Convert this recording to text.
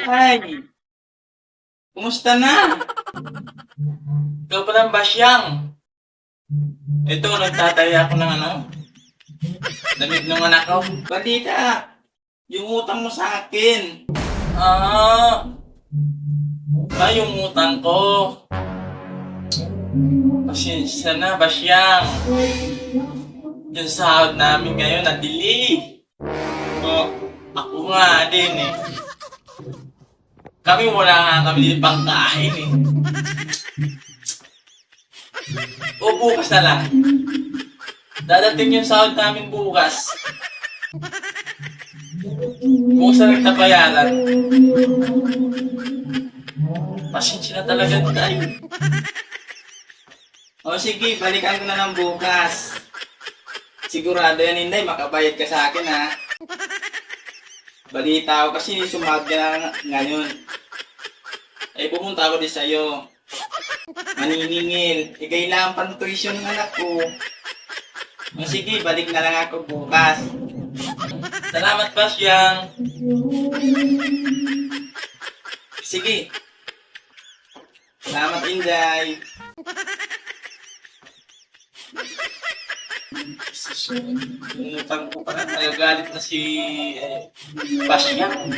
Ay, kumusta na? Ikaw pa lang ba siyang? Ito, nagtataya ako ng damit ng anak ko. Balita, yung utang mo sa akin. Ah, yung utang ko. Pasensya na ba siyang? Yung sahod namin ngayon, na-delay. Oh, ako nga din eh. Kami wala nga kami din pangkain eh. O bukas na lang. Dadating yung sahod namin bukas. Bukas na nagtabayaran. Pasensya na talaga tayo. O sige, balikan ko na lang bukas. Sigurado yan, Inday, makabayad ka sa akin ha. Balita ko kasi sumahod ka na ngayon. Ay pumunta ako din sa'yo. Maniningil. Kailangan pang tuition ng anak ko. O sige, balik na lang ako bukas. Salamat pa siyang. Sige. Salamat, Inday. Umutang ko pa na. Nagagalit na si Basyang.